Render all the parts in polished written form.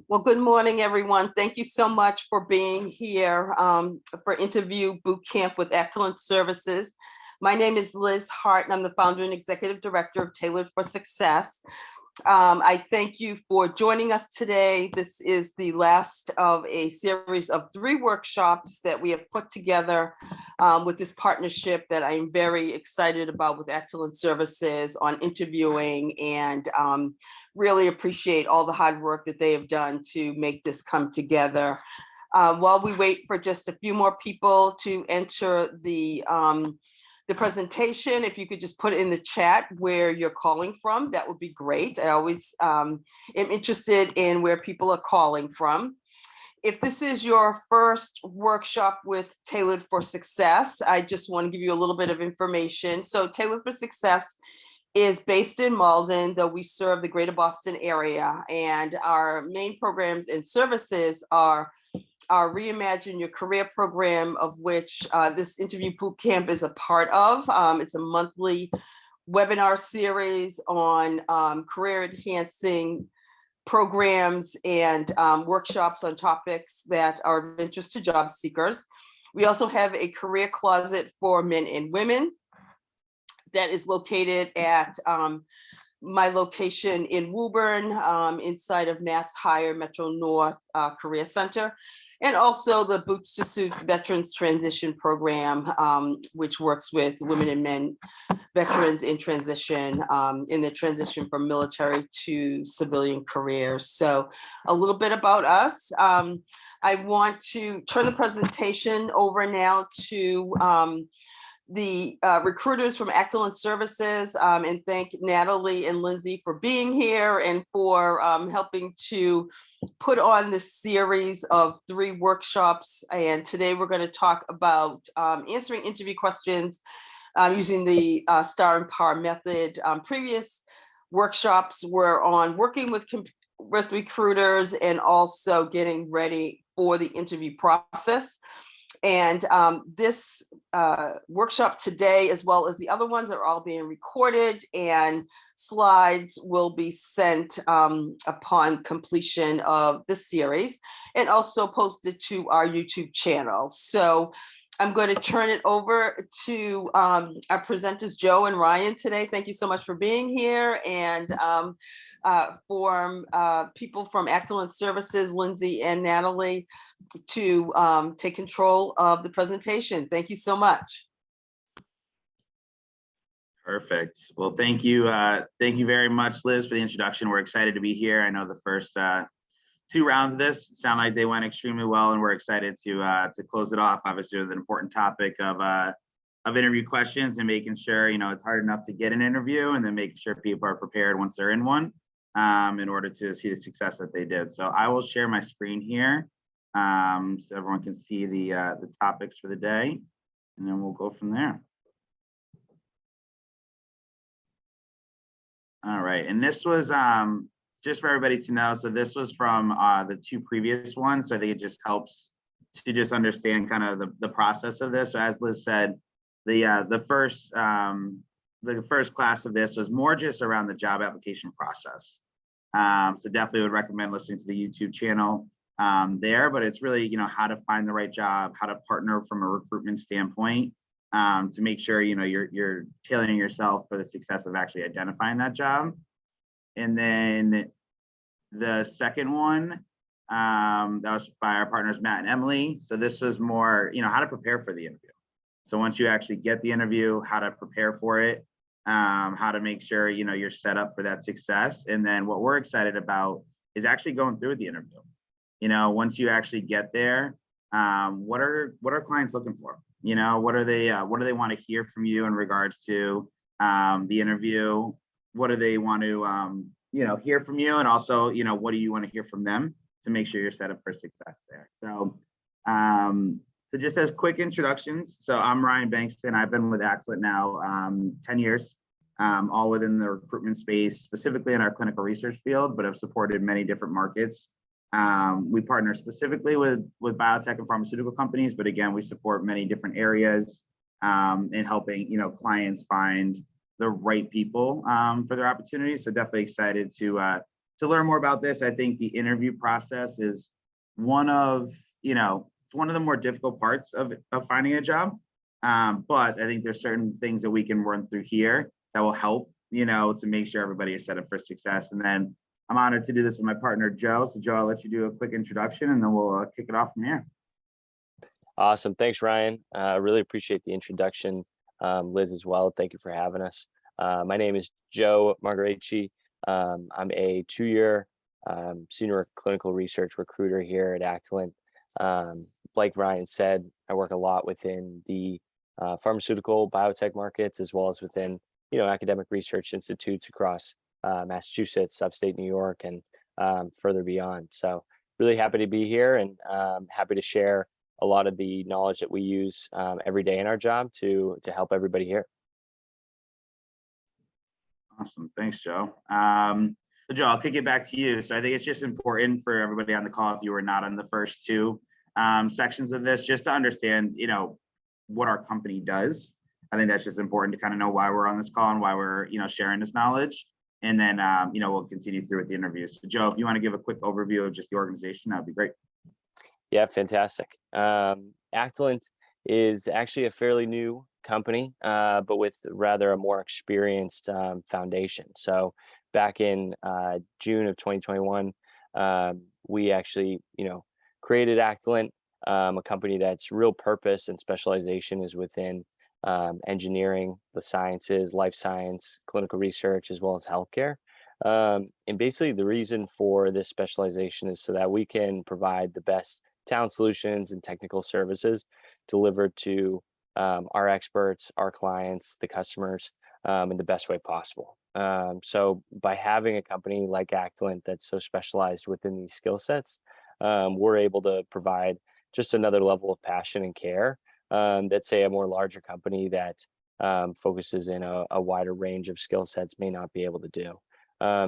Well, good morning, everyone. Thank you so much for being here for interview boot camp with Excellent Services. My name is Liz Hart, and I'm the founder and executive director of Tailored for Success. I thank you for joining us today. This is the last of a series of 3 workshops that we have put together with this partnership that I'm very excited about with Excellent Services on interviewing, and really appreciate all the hard work that they have done to make this come together. While we wait for just a few more people to enter the presentation, if you could just put in the chat where you're calling from, that would be great. I always am interested in where people are calling from. If this is your first workshop with Tailored for Success, I just want to give you a little bit of information. So Tailored for Success is based in Malden, though we serve the greater Boston area, and our main programs and services are our Reimagine Your Career program, of which this interview boot camp is a part of. It's a monthly webinar series on career enhancing programs and workshops on topics that are of interest to job seekers. We also have a career closet for men and women that is located at my location in Woburn, inside of Mass Hire Metro North Career Center, and also the Boots to Suits Veterans Transition Program, which works with women and men veterans in transition, in the transition from military to civilian careers. So a little bit about us. I want to turn the presentation over now to the recruiters from Excellent Services, and thank Natalie and Lindsay for being here and for helping to put on this series of 3 workshops. And today we're going to talk about answering interview questions using the STAR and PAR method. Previous workshops were on working with recruiters and also getting ready for the interview process. And this workshop today, as well as the other ones, are all being recorded, and slides will be sent upon completion of this series, and also posted to our YouTube channel. So I'm going to turn it over to our presenters, Joe and Ryan, today. Thank you so much for being here. And for people from Excellent Services, Lindsay and Natalie, to take control of the presentation. Thank you so much. Perfect. Well, thank you very much, Liz, for the introduction. We're excited to be here. I know the first 2 rounds of this sound like they went extremely well, and we're excited to close it off. Obviously, with an important topic of interview questions and making sure, it's hard enough to get an interview, and then making sure people are prepared once they're in one, in order to see the success that they did. So I will share my screen here, so everyone can see the topics for the day, and then we'll go from there. All right, and this was just for everybody to know. So this was from the 2 previous ones. So I think it just helps to just understand kind of the process of this. So as Liz said, the first class of this was more just around the job application process. So definitely would recommend listening to the YouTube channel there, but it's really, how to find the right job, how to partner from a recruitment standpoint, to make sure, you're tailoring yourself for the success of actually identifying that job. And then the second one, that was by our partners, Matt and Emily. So this was more, how to prepare for the interview. So once you actually get the interview, how to prepare for it, how to make sure, you're set up for that success. And then what we're excited about is actually going through the interview. Once you actually get there, what are clients looking for? What do they want to hear from you in regards to the interview? What do they want to, hear from you? And also, what do you want to hear from them to make sure you're set up for success there? So, so just as quick introductions. So I'm Ryan Bengston. I've been with Excellent now 10 years, all within the recruitment space, specifically in our clinical research field, but have supported many different markets. We partner specifically with biotech and pharmaceutical companies, but again, we support many different areas in helping, clients find the right people for their opportunities. So definitely excited to to learn more about this, I think the interview process is one of, it's one of the more difficult parts of finding a job. But I think there's certain things that we can run through here that will help, to make sure everybody is set up for success. And then I'm honored to do this with my partner, Joe. So Joe, I'll let you do a quick introduction and then we'll kick it off from here. Awesome. Thanks, Ryan. I really appreciate the introduction. Liz as well. Thank you for having us. My name is Joe Margareci. I'm a 2-year senior clinical research recruiter here at Actilent. Like Ryan said, I work a lot within the pharmaceutical biotech markets, as well as within, academic research institutes across Massachusetts, upstate New York, and further beyond. So really happy to be here and happy to share a lot of the knowledge that we use every day in our job to help everybody here. Awesome. Thanks, Joe. So Joe, I'll kick it back to you. So I think it's just important for everybody on the call, if you were not on the first two sections of this, just to understand, what our company does. I think that's just important to kind of know why we're on this call and why we're, sharing this knowledge. And then, we'll continue through with the interview. So Joe, if you want to give a quick overview of just the organization, that'd be great. Yeah, fantastic. Actilent is actually a fairly new company, but with rather a more experienced foundation. So back in June of 2021, we actually, created Actilent, a company that's real purpose and specialization is within engineering, the sciences, life science, clinical research, as well as healthcare. And basically the reason for this specialization is so that we can provide the best talent solutions and technical services delivered to our experts, our clients, the customers, in the best way possible. So by having a company like Actilent that's so specialized within these skill sets, we're able to provide just another level of passion and care that, say, a more larger company that focuses in a wider range of skill sets may not be able to do.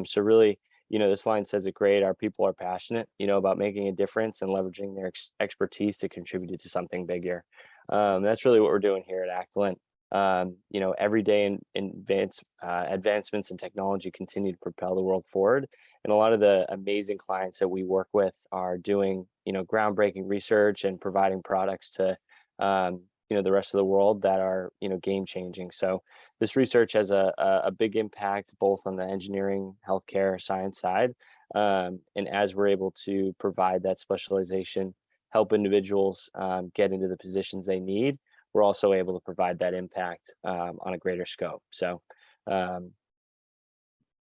So really, this line says it great. Our people are passionate, about making a difference and leveraging their expertise to contribute to something bigger. That's really what we're doing here at Actilent. Every day advancements in technology continue to propel the world forward. And a lot of the amazing clients that we work with are doing, groundbreaking research and providing products to, the rest of the world that are, game changing. So this research has a big impact both on the engineering, healthcare, science side. And as we're able to provide that specialization, help individuals get into the positions they need, we're also able to provide that impact on a greater scope. So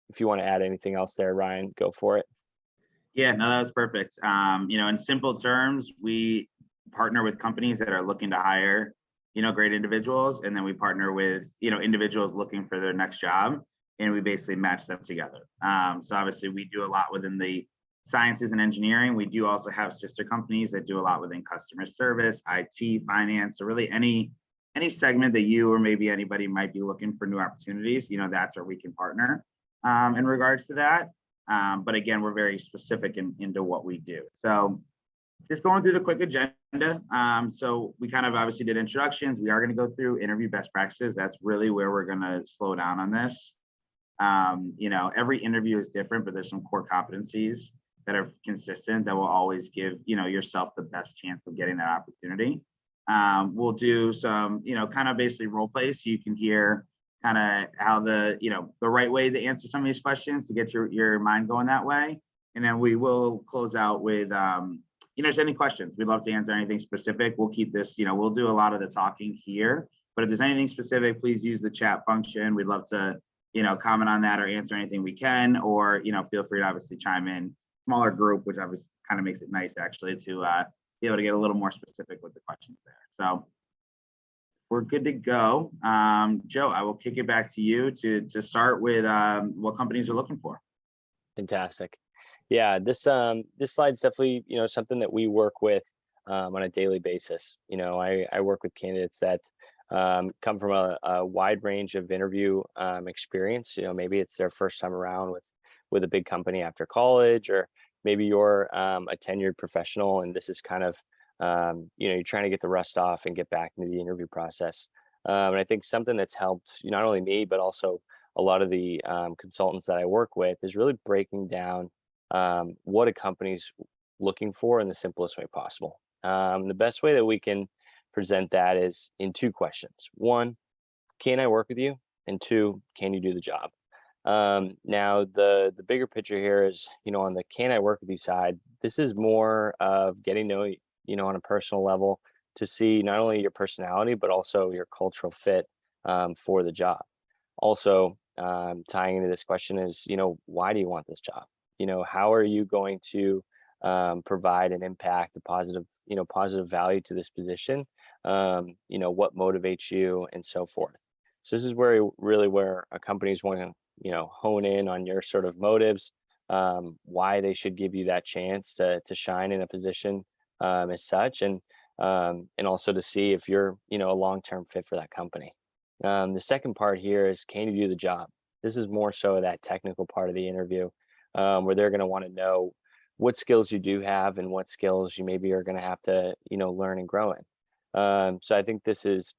if you want to add anything else there, Ryan, go for it. Yeah, no, that was perfect. In simple terms, we partner with companies that are looking to hire, great individuals. And then we partner with, individuals looking for their next job, and we basically match them together. So obviously we do a lot within the sciences and engineering. We do also have sister companies that do a lot within customer service, IT, finance, or really any segment that you or maybe anybody might be looking for new opportunities. That's where we can partner in regards to that. But again, we're very specific into what we do. So just going through the quick agenda. So we kind of obviously did introductions. We are going to go through interview best practices. That's really where we're going to slow down on this. Every interview is different, but there's some core competencies that are consistent that will always give, yourself the best chance of getting that opportunity. We'll do some, kind of basically role plays so you can hear kind of how the right way to answer some of these questions to get your mind going that way. And then we will close out with, just any questions. We'd love to answer anything specific. We'll keep this, we'll do a lot of the talking here, but if there's anything specific, please use the chat function. We'd love to, comment on that or answer anything we can, or, feel free to obviously chime in. Smaller group, which obviously kind of makes it nice actually to be able to get a little more specific with the questions there. So we're good to go. Joe, I will kick it back to you to start with what companies are looking for. Fantastic. Yeah, this slide's definitely, something that we work with on a daily basis. I work with candidates that come from a wide range of interview experience. Maybe it's their first time around with a big company after college, or maybe you're a tenured professional and this is kind of, you're trying to get the rust off and get back into the interview process. And I think something that's helped not only me, but also a lot of the consultants that I work with is really breaking down what a company's looking for in the simplest way possible. The best way that we can present that is in two questions. One, can I work with you? And two, can you do the job? Now, the bigger picture here is, on the can I work with you side, this is more of getting to know you, on a personal level to see not only your personality, but also your cultural fit for the job. Also, tying into this question is, why do you want this job? How are you going to provide an impact, a positive value to this position? What motivates you and so forth. So this is where a company's want to, hone in on your sort of motives, why they should give you that chance to shine in a position as such, and also to see if you're, a long-term fit for that company. The second part here is, can you do the job? This is more so that technical part of the interview, where they're going to want to know what skills you do have and what skills you maybe are going to have to, learn and grow in. So I think this is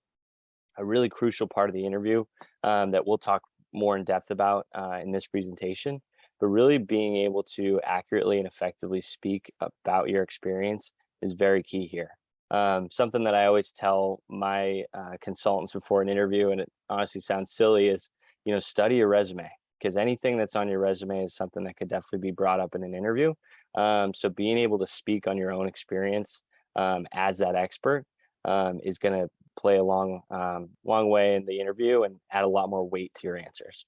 a really crucial part of the interview that we'll talk more in depth about in this presentation, but really being able to accurately and effectively speak about your experience is very key here. Something that I always tell my consultants before an interview, and it honestly sounds silly, is, study your resume, because anything that's on your resume is something that could definitely be brought up in an interview. So being able to speak on your own experience as that expert is going to play a long way in the interview and add a lot more weight to your answers.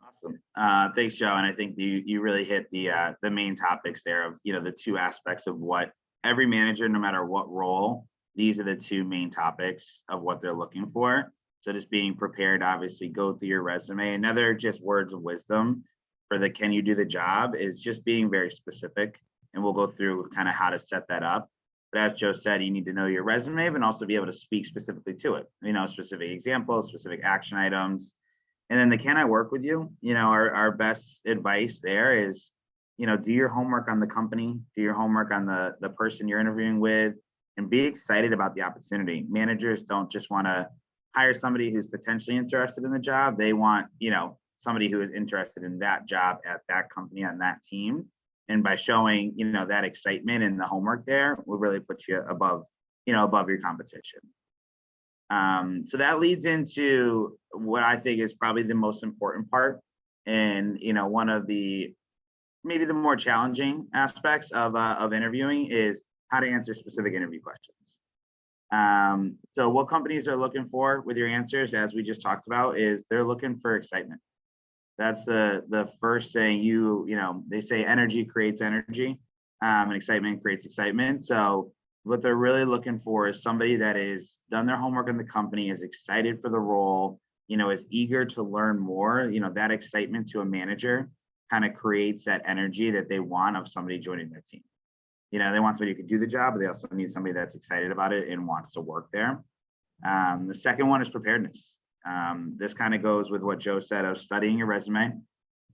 Awesome. Thanks, Joe. And I think you really hit the main topics there of, the two aspects of what every manager, no matter what role, these are the two main topics of what they're looking for. So just being prepared, obviously, go through your resume. Another just words of wisdom for the can you do the job is just being very specific. And we'll go through kind of how to set that up. But as Joe said, you need to know your resume, but also be able to speak specifically to it, specific examples, specific action items. And then the can I work with you? Our best advice there is, do your homework on the company, do your homework on the person you're interviewing with, and be excited about the opportunity. Managers don't just want to hire somebody who's potentially interested in the job. They want, somebody who is interested in that job at that company on that team. And by showing, that excitement and the homework there will really put you above your competition. So that leads into what I think is probably the most important part, and one of maybe the more challenging aspects of interviewing is how to answer specific interview questions. So what companies are looking for with your answers, as we just talked about, is they're looking for excitement. That's the first thing. They say energy creates energy, and excitement creates excitement. So what they're really looking for is somebody that is done their homework in the company, is excited for the role, is eager to learn more. That excitement to a manager kind of creates that energy that they want of somebody joining their team. They want somebody who can do the job, but they also need somebody that's excited about it and wants to work there. The second one is preparedness. This kind of goes with what Joe said of studying your resume,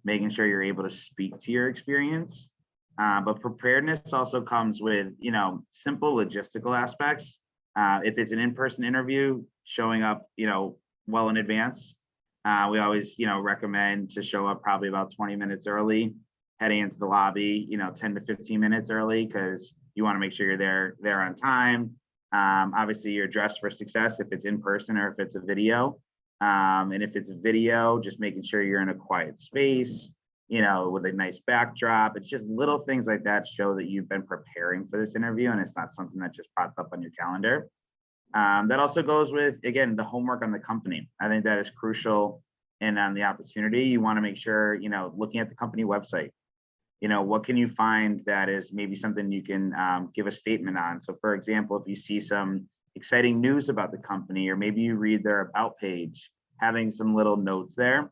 making sure you're able to speak to your experience. But preparedness also comes with, simple logistical aspects. If it's an in-person interview, showing up, well in advance. We always, recommend to show up probably about 20 minutes early, heading into the lobby, 10 to 15 minutes early, because you want to make sure you're there on time. Obviously, you're dressed for success if it's in person or if it's a video. And if it's a video, just making sure you're in a quiet space, with a nice backdrop. It's just little things like that show that you've been preparing for this interview, and it's not something that just popped up on your calendar. That also goes with, again, the homework on the company. I think that is crucial. And on the opportunity, you want to make sure, looking at the company website, what can you find that is maybe something you can give a statement on? So for example, if you see some exciting news about the company, or maybe you read their about page, having some little notes there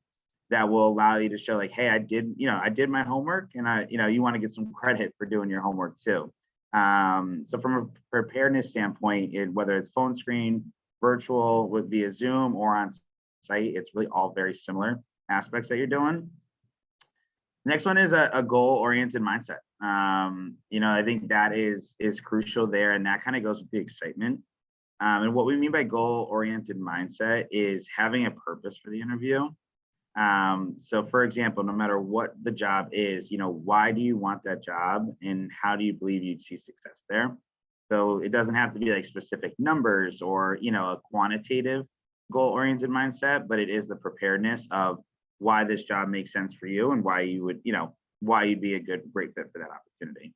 that will allow you to show like, hey, I did my homework, and you want to get some credit for doing your homework too. So from a preparedness standpoint, whether it's phone screen, virtual, via Zoom, or on site, it's really all very similar aspects that you're doing. Next one is a goal-oriented mindset. I think that is crucial there, and that kind of goes with the excitement. And what we mean by goal-oriented mindset is having a purpose for the interview. So for example, no matter what the job is, why do you want that job and how do you believe you'd see success there? So it doesn't have to be like specific numbers or, a quantitative goal-oriented mindset, but it is the preparedness of why this job makes sense for you and why you would, why you'd be a great fit for that opportunity.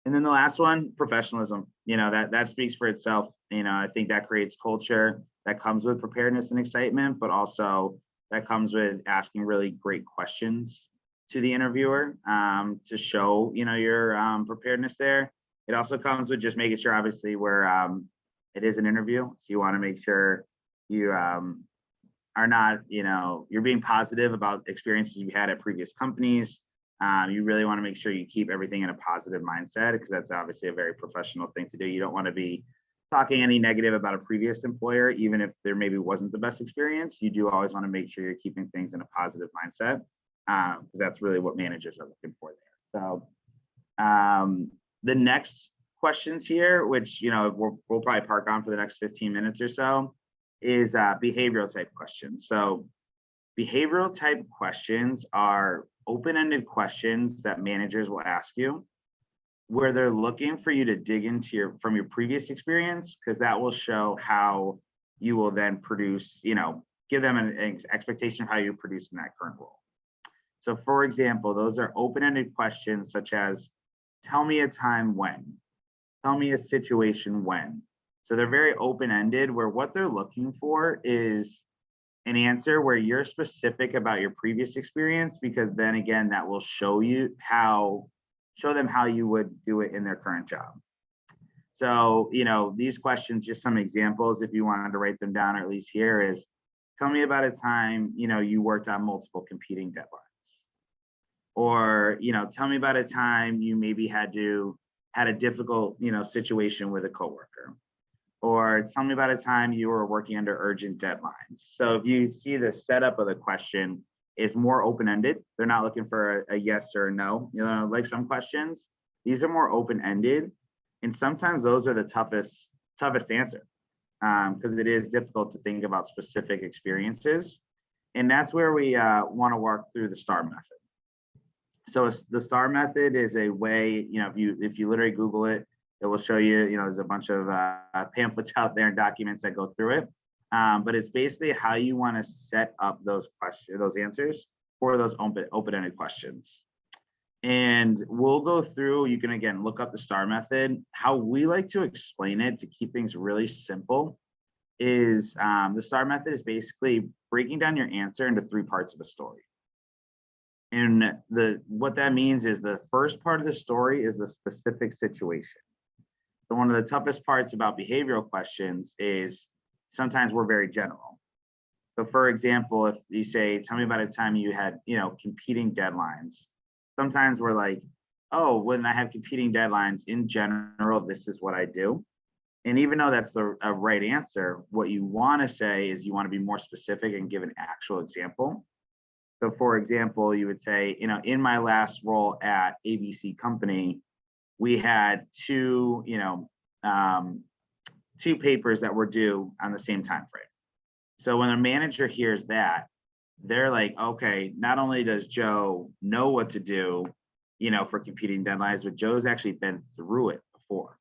And then the last one, professionalism, that speaks for itself. I think that creates culture that comes with preparedness and excitement, but also that comes with asking really great questions to the interviewer to show, your preparedness there. It also comes with just making sure, obviously, where it is an interview. So you want to make sure you are not, you're being positive about experiences you had at previous companies. You really want to make sure you keep everything in a positive mindset because that's obviously a very professional thing to do. You don't want to be talking any negative about a previous employer, even if there maybe wasn't the best experience. You do always want to make sure you're keeping things in a positive mindset because that's really what managers are looking for there. So the next questions here, which we'll probably park on for the next 15 minutes or so, is behavioral type questions. So behavioral type questions are open-ended questions that managers will ask you where they're looking for you to dig into from your previous experience, because that will show how you will then produce, give them an expectation of how you produce in that current role. So for example, those are open-ended questions such as, tell me a time when, tell me a situation when. So they're very open-ended where what they're looking for is an answer where you're specific about your previous experience, because then again, that will show them how you would do it in their current job. So, these questions, just some examples, if you wanted to write them down, or at least here is, tell me about a time, you worked on multiple competing deadlines. Or, tell me about a time you maybe had a difficult, situation with a coworker. Or tell me about a time you were working under urgent deadlines. So if you see the setup of the question is more open-ended, they're not looking for a yes or a no. Like some questions, these are more open-ended, and sometimes those are the toughest answer because it is difficult to think about specific experiences, and that's where we want to work through the STAR method. So the STAR method is a way, if you literally Google it, it will show you, there's a bunch of pamphlets out there and documents that go through it. But it's basically how you want to set up those answers for those open-ended questions. And we'll go through, you can again, look up the STAR method. How we like to explain it to keep things really simple is the STAR method is basically breaking down your answer into 3 parts of a story. And what that means is the first part of the story is the specific situation. So one of the toughest parts about behavioral questions is sometimes we're very general. So for example, if you say, tell me about a time you had, competing deadlines. Sometimes we're like, oh, when I have competing deadlines in general, this is what I do. And even though that's a right answer, what you want to say is you want to be more specific and give an actual example. So for example, you would say, in my last role at ABC company, we had 2 papers that were due on the same time frame. So when a manager hears that, they're like, okay, not only does Joe know what to do, for competing deadlines, but Joe's actually been through it before.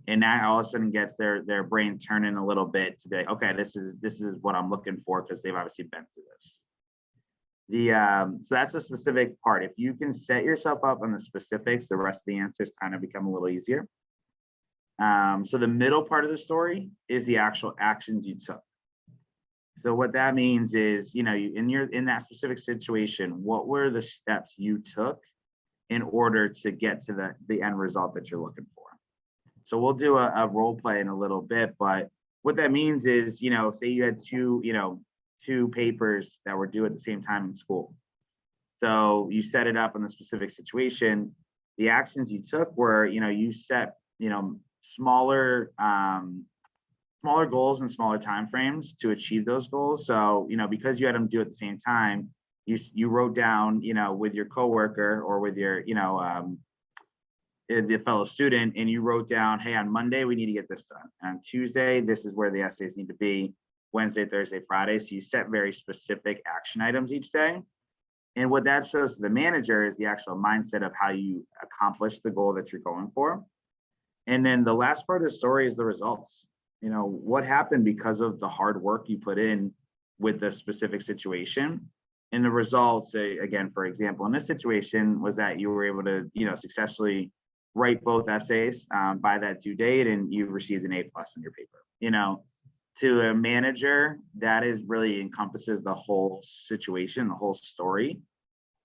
And that all of a sudden gets their brain turning a little bit to be like, okay, this is what I'm looking for because they've obviously been through this. So that's a specific part. If you can set yourself up on the specifics, the rest of the answers kind of become a little easier. So the middle part of the story is the actual actions you took. So what that means is, in that specific situation, what were the steps you took in order to get to the end result that you're looking for? So we'll do a role play in a little bit, but what that means is, say you had 2 papers that were due at the same time in school. So you set it up in a specific situation. The actions you took were, you set, smaller goals and smaller timeframes to achieve those goals. So, because you had them due at the same time, you wrote down, with your coworker or with your, the fellow student, and you wrote down, hey, on Monday, we need to get this done. On Tuesday, this is where the essays need to be. Wednesday, Thursday, Friday. So you set very specific action items each day. And what that shows to the manager is the actual mindset of how you accomplish the goal that you're going for. And then the last part of the story is the results. You know, what happened because of the hard work you put in with the specific situation. And the results, again, for example, in this situation was that you were able to, you know, successfully write both essays by that due date, and you received an A+ in your paper. You know, to a manager, that is really encompasses the whole situation, the whole story.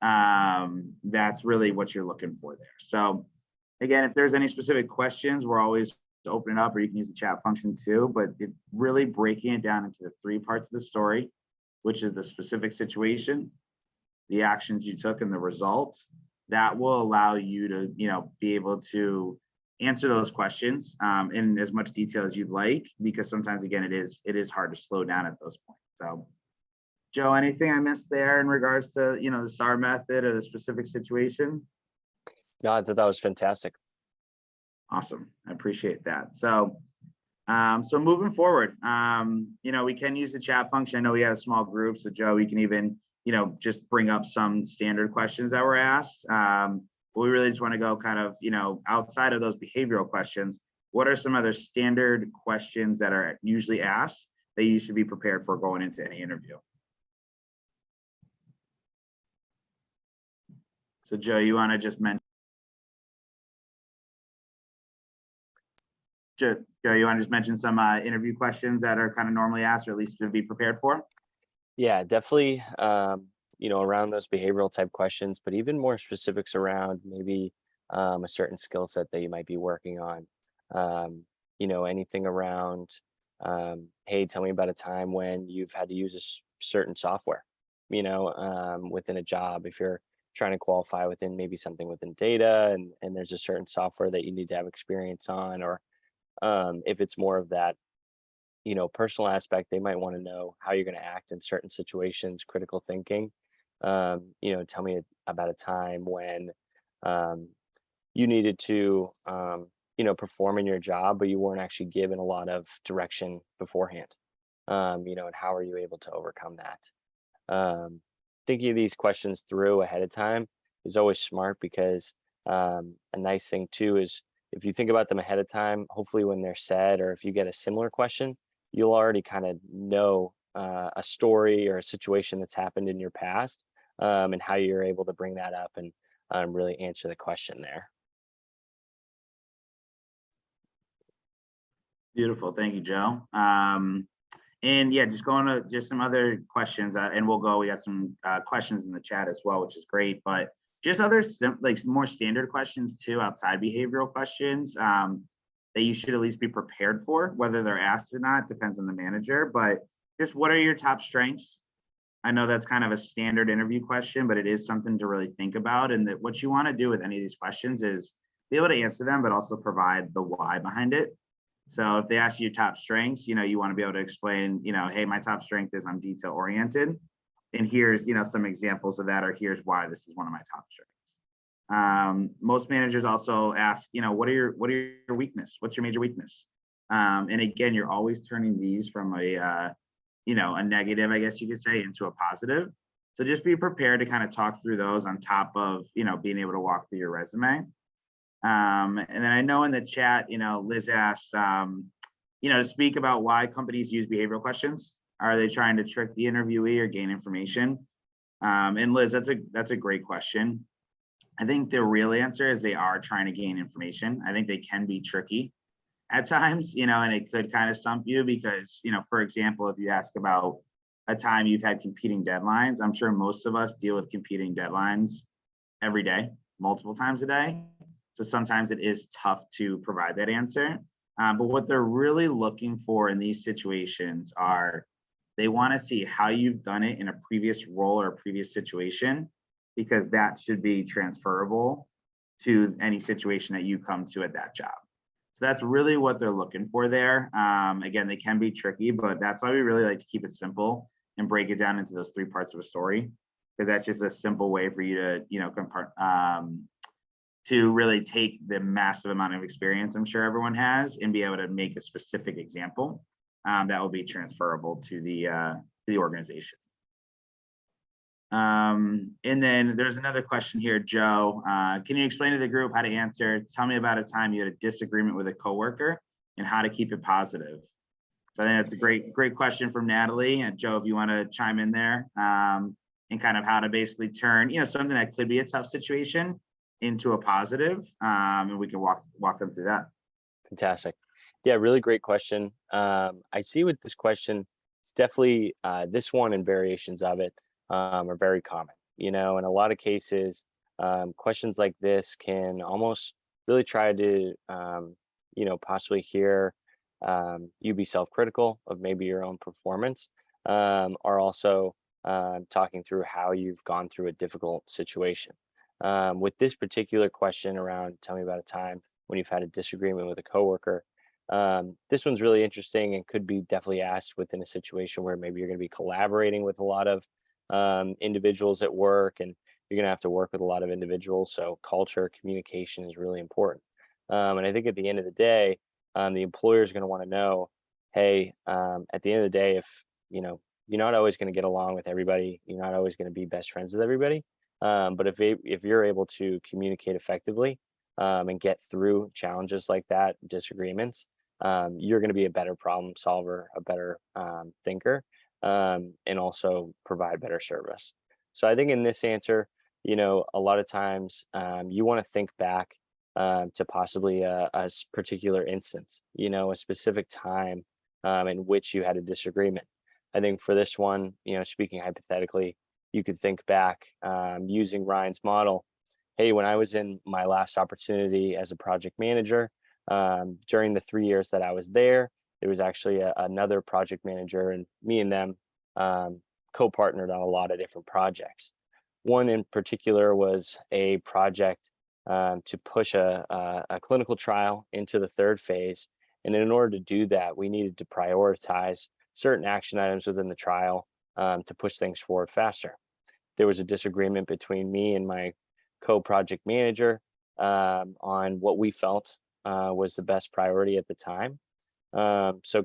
That's really what you're looking for there. So again, if there's any specific questions, we're always open it up, or you can use the chat function too, but it's really breaking it down into the 3 parts of the story, which is the specific situation, the actions you took, and the results. That will allow you to, you know, be able to answer those questions in as much detail as you'd like, because sometimes, again, it is hard to slow down at those points. So, Joe, anything I missed there in regards to, you know, the STAR method or the specific situation? No, I thought that was fantastic. Awesome, I appreciate that. So, so moving forward, you know, we can use the chat function. I know we have a small group, so Joe, we can even, you know, just bring up some standard questions that were asked. But we really just want to go kind of, you know, outside of those behavioral questions, what are some other standard questions that are usually asked that you should be prepared for going into any interview? So Joe, you want to just mention, Joe, you want to just mention some interview questions that are kind of normally asked, or at least to be prepared for? Yeah, definitely. You know, around those behavioral type questions, but even more specifics around maybe a certain skill set that you might be working on. You know, anything around, hey, tell me about a time when you've had to use a certain software, you know, within a job. If you're trying to qualify within maybe something within data, and there's a certain software that you need to have experience on, or if it's more of that, you know, personal aspect, they might want to know how you're going to act in certain situations, critical thinking. You know, tell me about a time when you needed to, you know, perform in your job, but you weren't actually given a lot of direction beforehand. You know, and how are you able to overcome that? Thinking of these questions through ahead of time is always smart, because a nice thing too is if you think about them ahead of time, hopefully when they're said, or if you get a similar question, you'll already kind of know a story or a situation that's happened in your past, and how you're able to bring that up and really answer the question there. Beautiful, thank you, Joe. And yeah, just going to just some other questions, and we got some questions in the chat as well, which is great, but just other like more standard questions too, outside behavioral questions that you should at least be prepared for, whether they're asked or not, depends on the manager. But just what are your top strengths? I know that's kind of a standard interview question, but it is something to really think about. And that what you want to do with any of these questions is be able to answer them, but also provide the why behind it. So if they ask you your top strengths, you know, you want to be able to explain, you know, hey, my top strength is I'm detail oriented. And here's, you know, some examples of that, or here's why this is one of my top strengths. Most managers also ask, you know, what are your weakness? What's your major weakness? And again, you're always turning these from a, you know, a negative, I guess you could say, into a positive. So just be prepared to kind of talk through those on top of, you know, being able to walk through your resume. And then I know in the chat, you know, Liz asked, you know, to speak about why companies use behavioral questions. Are they trying to trick the interviewee or gain information? And Liz, that's a great question. I think the real answer is they are trying to gain information. I think they can be tricky at times, you know, and it could kind of stump you because, you know, for example, if you ask about a time you've had competing deadlines, I'm sure most of us deal with competing deadlines every day, multiple times a day. So sometimes it is tough to provide that answer. But what they're really looking for in these situations are, they want to see how you've done it in a previous role or a previous situation, because that should be transferable to any situation that you come to at that job. So that's really what they're looking for there. Again, they can be tricky, but that's why we really like to keep it simple and break it down into those 3 parts of a story, because that's just a simple way for you to, you know, to really take the massive amount of experience I'm sure everyone has and be able to make a specific example that will be transferable to the organization. And then there's another question here, Joe. Can you explain to the group how to answer? Tell me about a time you had a disagreement with a coworker and how to keep it positive. So I think that's a great question from Natalie. And Joe, if you want to chime in there, and kind of how to basically turn, something that could be a tough situation into a positive, and we can walk them through that. Fantastic. Yeah, really great question. I see with this question, it's definitely this one and variations of it are very common. In a lot of cases, questions like this can almost really try to, possibly hear you be self-critical of maybe your own performance, or also talking through how you've gone through a difficult situation. With this particular question around, tell me about a time when you've had a disagreement with a coworker. This one's really interesting and could be definitely asked within a situation where maybe you're going to be collaborating with a lot of individuals at work, and you're going to have to work with a lot of individuals. So culture, communication is really important. And I think at the end of the day, the employer is going to want to know, hey, at the end of the day, if you're not always going to get along with everybody, you're not always going to be best friends with everybody. But if you're able to communicate effectively and get through challenges like that, disagreements, you're going to be a better problem solver, a better thinker, and also provide better service. So I think in this answer, a lot of times you want to think back to possibly a particular instance, a specific time in which you had a disagreement. I think for this one, speaking hypothetically, you could think back using Ryan's model. Hey, when I was in my last opportunity as a project manager, during the 3 years that I was there was actually another project manager, and me and them co-partnered on a lot of different projects. One in particular was a project to push a clinical trial into the third phase. And in order to do that, we needed to prioritize certain action items within the trial to push things forward faster. There was a disagreement between me and my co-project manager on what we felt was the best priority at the time. So,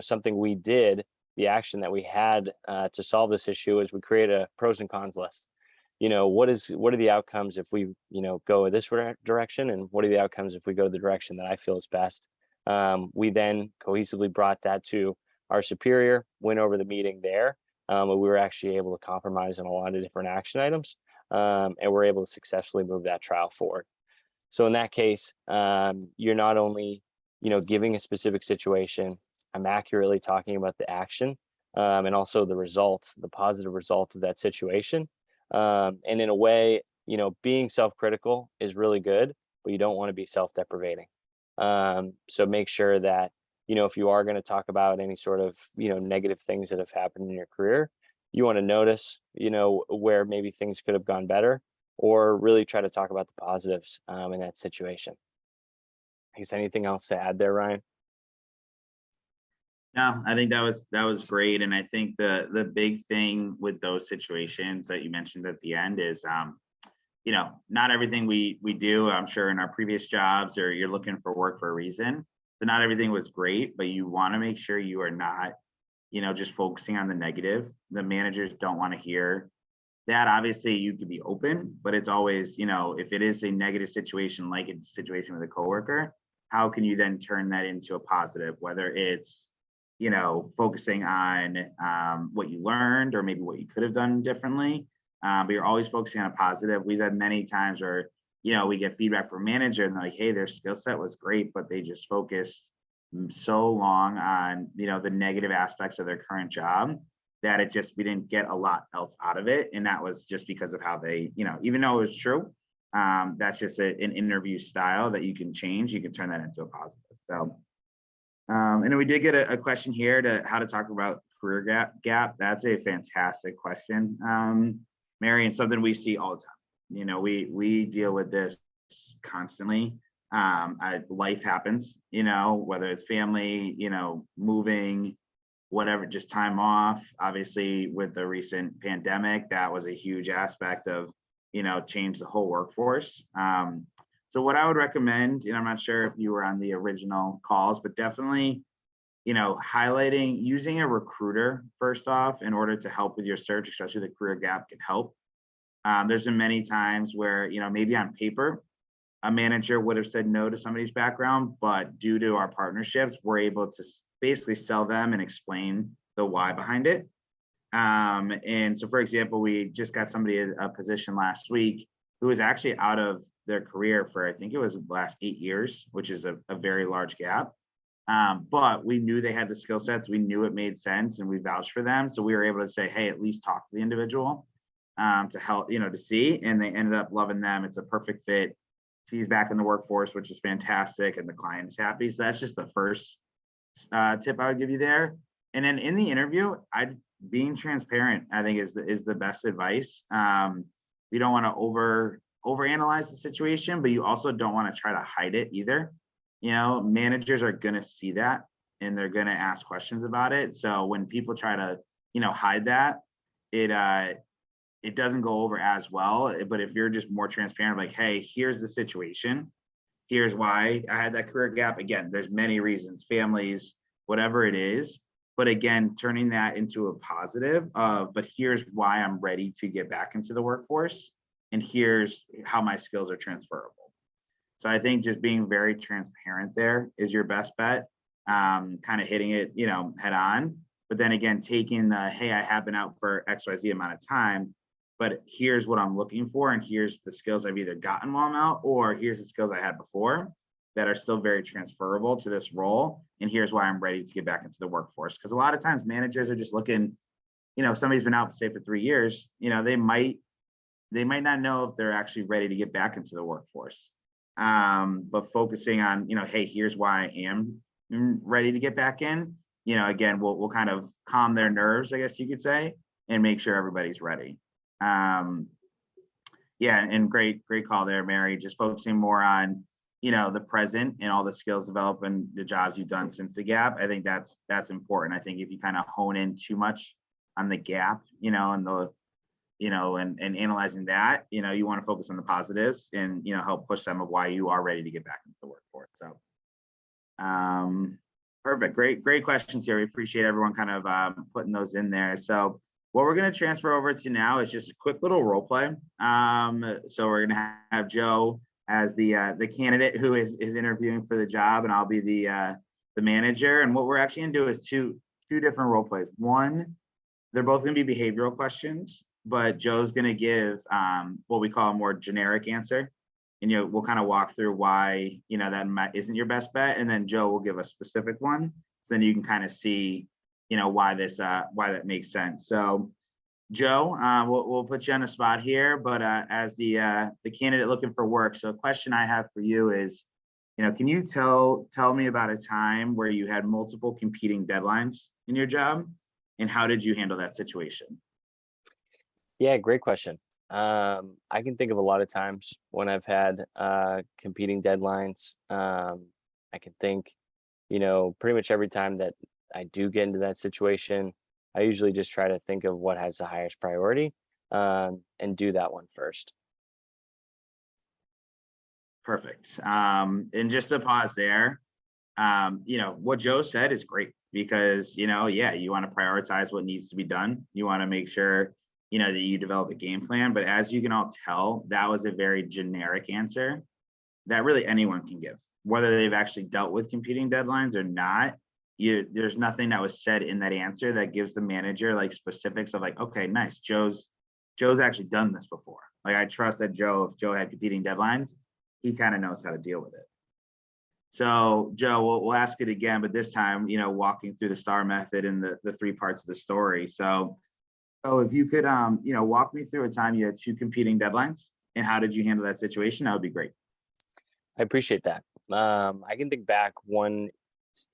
something we did, the action that we had to solve this issue is we created a pros and cons list. What are the outcomes if we, go this direction, and what are the outcomes if we go the direction that I feel is best? We then cohesively brought that to our superior, went over the meeting there. We were actually able to compromise on a lot of different action items, and we're able to successfully move that trial forward. So in that case, you're not only, giving a specific situation, I'm accurately talking about the action and also the result, the positive result of that situation. And in a way, being self-critical is really good, but you don't want to be self-deprecating. So make sure that, if you are going to talk about any sort of, negative things that have happened in your career, you want to notice, where maybe things could have gone better, or really try to talk about the positives in that situation. Is anything else to add there, Ryan? No, I think that was great. And I think the big thing with those situations that you mentioned at the end is, not everything we do, I'm sure in our previous jobs, or you're looking for work for a reason. So not everything was great, but you want to make sure you are not, just focusing on the negative. The managers don't want to hear that. Obviously you could be open, but it's always, if it is a negative situation, like a situation with a coworker, how can you then turn that into a positive, whether it's, focusing on what you learned or maybe what you could have done differently. But you're always focusing on a positive. We've had many times where, we get feedback from a manager and they're like, hey, their skill set was great, but they just focused so long on, the negative aspects of their current job that we didn't get a lot else out of it. And that was just because of how they, even though it was true, that's just an interview style that you can change. You can turn that into a positive. So, and then we did get a question here to how to talk about career gap. That's a fantastic question, Mary, and something we see all the time. We deal with this constantly. Life happens, whether it's family, moving, whatever, just time off. Obviously, with the recent pandemic, that was a huge aspect of change the whole workforce. So what I would recommend, and I'm not sure if you were on the original calls, but definitely, highlighting, using a recruiter first off in order to help with your search, especially the career gap can help. There's been many times where, maybe on paper, a manager would have said no to somebody's background, but due to our partnerships, we're able to basically sell them and explain the why behind it. And so, for example, we just got somebody a position last week who was actually out of their career for, I think it was the last 8 years, which is a very large gap. But we knew they had the skill sets, we knew it made sense, and we vouched for them. So we were able to say, hey, at least talk to the individual to help, to see, and they ended up loving them. It's a perfect fit. He's back in the workforce, which is fantastic, and the client is happy. So that's just the first tip I would give you there. And then in the interview, being transparent, I think is the best advice. You don't want to overanalyze the situation, but you also don't want to try to hide it either. Managers are going to see that, and they're going to ask questions about it. So when people try to, hide that, it doesn't go over as well. But if you're just more transparent, like, hey, here's the situation, here's why I had that career gap. Again, there's many reasons, families, whatever it is. But again, turning that into a positive, but here's why I'm ready to get back into the workforce, and here's how my skills are transferable. So I think just being very transparent there is your best bet, kind of hitting it, head on. But then again, taking the, hey, I have been out for XYZ amount of time, but here's what I'm looking for, and here's the skills I've either gotten while I'm out, or here's the skills I had before that are still very transferable to this role. And here's why I'm ready to get back into the workforce. Because a lot of times managers are just looking, if somebody's been out, say, for 3 years, they might not know if they're actually ready to get back into the workforce. But focusing on, hey, here's why I am ready to get back in, again, we'll kind of calm their nerves, I guess you could say, and make sure everybody's ready. And great call there, Mary, just focusing more on, the present and all the skills developed and the jobs you've done since the gap. I think that's important. I think if you kind of hone in too much on the gap, and the, and analyzing that, you want to focus on the positives and, help push them of why you are ready to get back into the workforce. So, perfect. Great questions here. We appreciate everyone kind of putting those in there. So what we're going to transfer over to now is just a quick little role play. So we're going to have Joe as the candidate who is interviewing for the job, and I'll be the manager. And what we're actually going to do is two different role plays. One, they're both going to be behavioral questions, but Joe's going to give what we call a more generic answer. And we'll kind of walk through why that isn't your best bet, and then Joe will give a specific one. So then you can kind of see why that makes sense. So Joe, we'll put you on the spot here, but as the candidate looking for work, so a question I have for you is, can you tell me about a time where you had multiple competing deadlines in your job, and how did you handle that situation? Yeah, great question. I can think of a lot of times when I've had competing deadlines. I can think, pretty much every time that I do get into that situation, I usually just try to think of what has the highest priority and do that one first. Perfect. And just to pause there, what Joe said is great because, you want to prioritize what needs to be done. You want to make sure, that you develop a game plan. But as you can all tell, that was a very generic answer that really anyone can give, whether they've actually dealt with competing deadlines or not. There's nothing that was said in that answer that gives the manager like specifics of like, okay, nice, Joe's actually done this before. Like, I trust that if Joe had competing deadlines, he kind of knows how to deal with it. So Joe, we'll ask it again, but this time, walking through the STAR method and the 3 parts of the story. So if you could, walk me through a time you had 2 competing deadlines and how did you handle that situation? That would be great. I appreciate that. I can think back one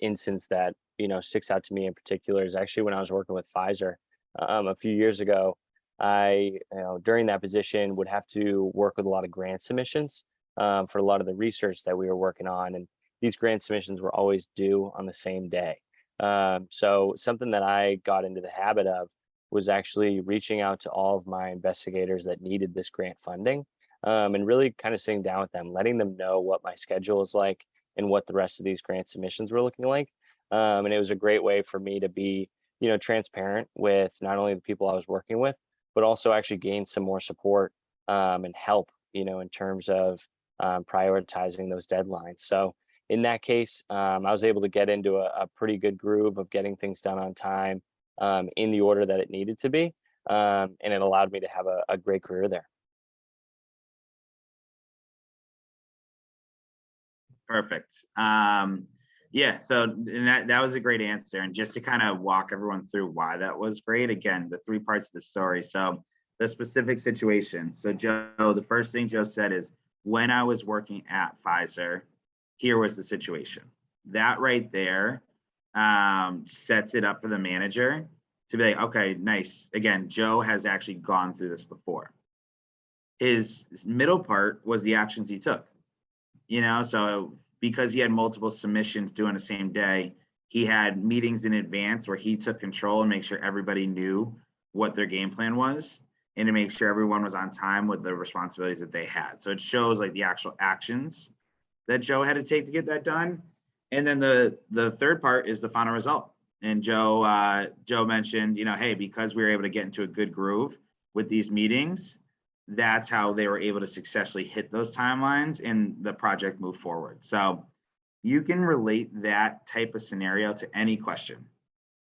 instance that sticks out to me in particular is actually when I was working with Pfizer a few years ago. I during that position would have to work with a lot of grant submissions for a lot of the research that we were working on, and these grant submissions were always due on the same day. So something that I got into the habit of was actually reaching out to all of my investigators that needed this grant funding, and really kind of sitting down with them, letting them know what my schedule is like and what the rest of these grant submissions were looking like. And it was a great way for me to be, transparent with not only the people I was working with, but also actually gain some more support, and help, in terms of prioritizing those deadlines. So in that case, I was able to get into a pretty good groove of getting things done on time, in the order that it needed to be. And it allowed me to have a great career there. Perfect. Yeah, so and that was a great answer. And just to kind of walk everyone through why that was great, again, the three parts of the story. So the specific situation. So Joe, the first thing Joe said is, when I was working at Pfizer, here was the situation. That right there sets it up for the manager to be like, okay, nice. Again, Joe has actually gone through this before. His middle part was the actions he took. So because he had multiple submissions due on the same day, he had meetings in advance where he took control and make sure everybody knew what their game plan was, and to make sure everyone was on time with the responsibilities that they had. So it shows like the actual actions that Joe had to take to get that done. And then the third part is the final result. And Joe mentioned, hey, because we were able to get into a good groove with these meetings, that's how they were able to successfully hit those timelines and the project move forward. So you can relate that type of scenario to any question,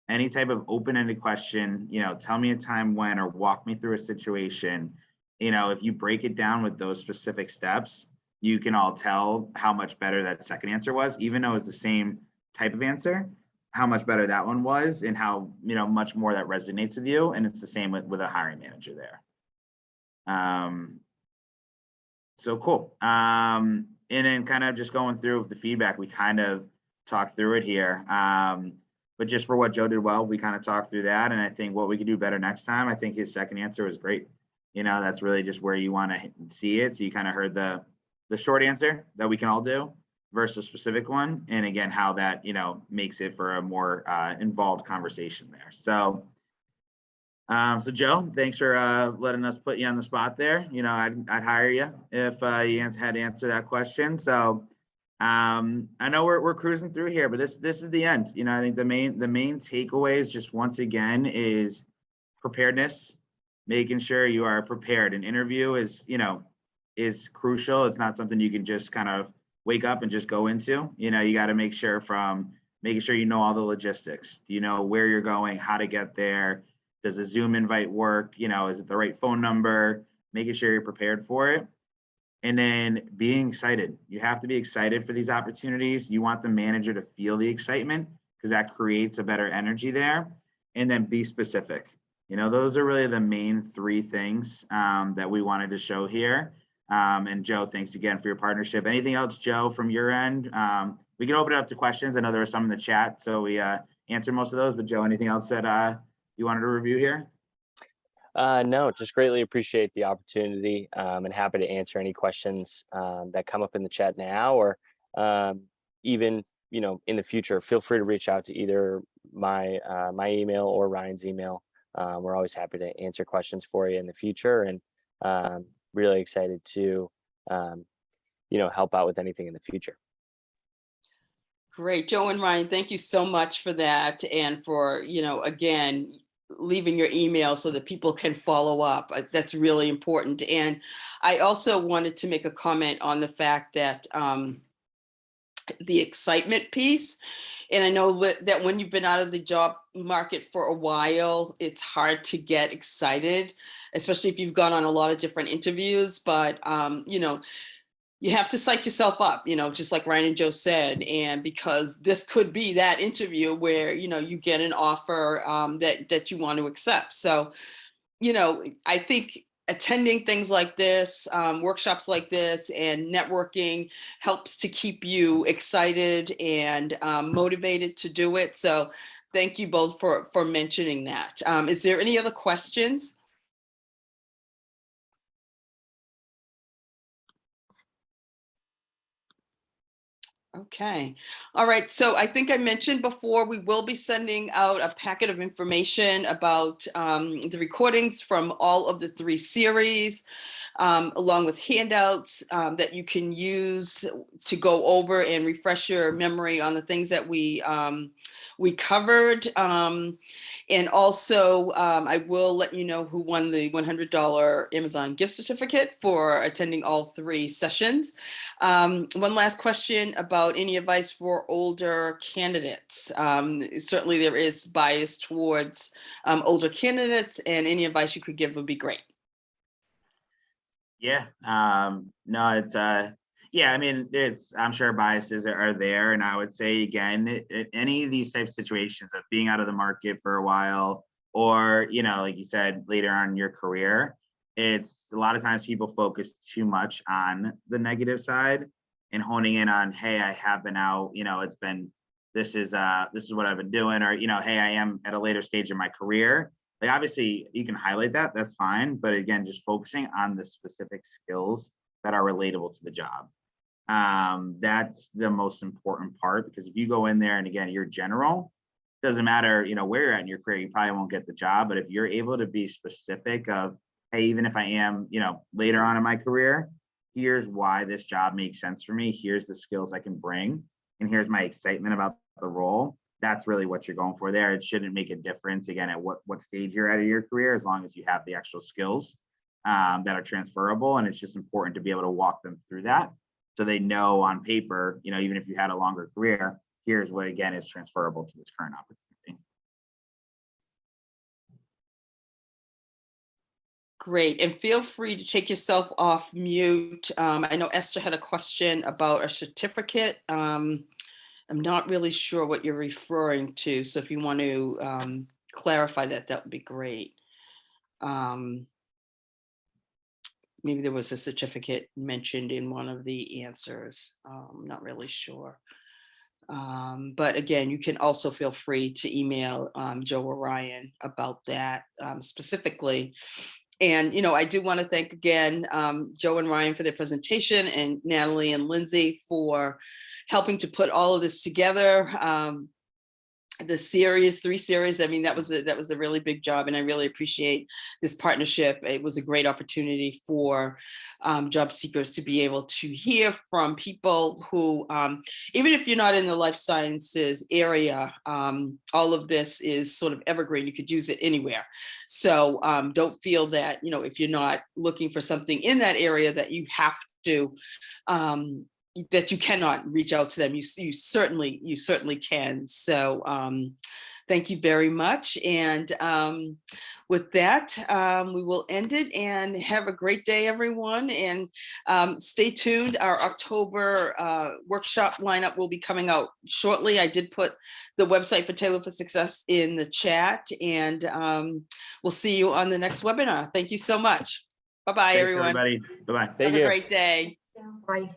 any type of open-ended question. Tell me a time when, or walk me through a situation. If you break it down with those specific steps, you can all tell how much better that second answer was, even though it's the same type of answer, how much better that one was, and how much more that resonates with you. And it's the same with a hiring manager there. So cool. And then kind of just going through the feedback, we kind of talked through it here. But just for what Joe did well, we kind of talked through that. And I think what we could do better next time, I think his second answer was great. That's really just where you want to see it. So you kind of heard the short answer that we can all do versus a specific one. And again, how that, makes it for a more involved conversation there. So Joe, thanks for letting us put you on the spot there. I'd hire you if you had to answer that question. So I know we're cruising through here, but this is the end. I think the main takeaways, just once again, is preparedness, making sure you are prepared. An interview is crucial. It's not something you can just kind of wake up and just go into. You got to make sure from making sure you know all the logistics. Do you know where you're going, how to get there? Does a Zoom invite work? Is it the right phone number? Making sure you're prepared for it. And then being excited. You have to be excited for these opportunities. You want the manager to feel the excitement, because that creates a better energy there. And then be specific. Those are really the main three things that we wanted to show here. And Joe, thanks again for your partnership. Anything else, Joe, from your end? We can open it up to questions. I know there were some in the chat, so we answered most of those. But Joe, anything else that you wanted to review here? No, just greatly appreciate the opportunity, and happy to answer any questions that come up in the chat now, or even in the future. Feel free to reach out to either my email or Ryan's email. We're always happy to answer questions for you in the future, and really excited to help out with anything in the future. Great. Joe and Ryan, thank you so much for that, and for, again, leaving your email so that people can follow up. That's really important. And I also wanted to make a comment on the fact that the excitement piece. And I know that when you've been out of the job market for a while, it's hard to get excited, especially if you've gone on a lot of different interviews. But, you have to psych yourself up, just like Ryan and Joe said, and because this could be that interview where, you get an offer that you want to accept. So, I think attending things like this, workshops like this, and networking helps to keep you excited and motivated to do it. So thank you both for mentioning that. Is there any other questions? Okay. All right. So I think I mentioned before, we will be sending out a packet of information about the recordings from all of the 3 series, along with handouts that you can use to go over and refresh your memory on the things that we covered. And also, I will let you know who won the $100 Amazon gift certificate for attending all 3 sessions. One last question about any advice for older candidates. Certainly there is bias towards older candidates, and any advice you could give would be great. Yeah, no, it's yeah, I mean, I'm sure biases are there, and I would say again, any of these types of situations of being out of the market for a while, or like you said, later on in your career, it's a lot of times people focus too much on the negative side and honing in on, hey, I have been out, this is what I've been doing, or hey, I am at a later stage in my career. Like, obviously you can highlight that, that's fine, but again, just focusing on the specific skills that are relatable to the job. That's the most important part, because if you go in there and again, you're general, doesn't matter, where you're at in your career, you probably won't get the job. But if you're able to be specific of, hey, even if I am, later on in my career, here's why this job makes sense for me, here's the skills I can bring, and here's my excitement about the role. That's really what you're going for there. It shouldn't make a difference again at what stage you're at of your career, as long as you have the actual skills that are transferable. And it's just important to be able to walk them through that, so they know on paper, even if you had a longer career, here's what again is transferable to this current opportunity. Great. And feel free to take yourself off mute. I know Esther had a question about a certificate. I'm not really sure what you're referring to, so if you want to clarify that, that would be great. Maybe there was a certificate mentioned in one of the answers. I'm not really sure. But again, you can also feel free to email Joe or Ryan about that specifically. And, I do want to thank again, Joe and Ryan for their presentation, and Natalie and Lindsay for helping to put all of this together. The 3 series, I mean, that was a really big job, and I really appreciate this partnership. It was a great opportunity for job seekers to be able to hear from people who, even if you're not in the life sciences area, all of this is sort of evergreen. You could use it anywhere. So don't feel that, if you're not looking for something in that area, that you have to, that you cannot reach out to them. You certainly can. So thank you very much. And with that, we will end it, and have a great day, everyone. And stay tuned. Our October workshop lineup will be coming out shortly. I did put the website for Tailored for Success in the chat, and we'll see you on the next webinar. Thank you so much. Bye-bye, everyone. Everybody. Bye-bye. Have a great day. Bye.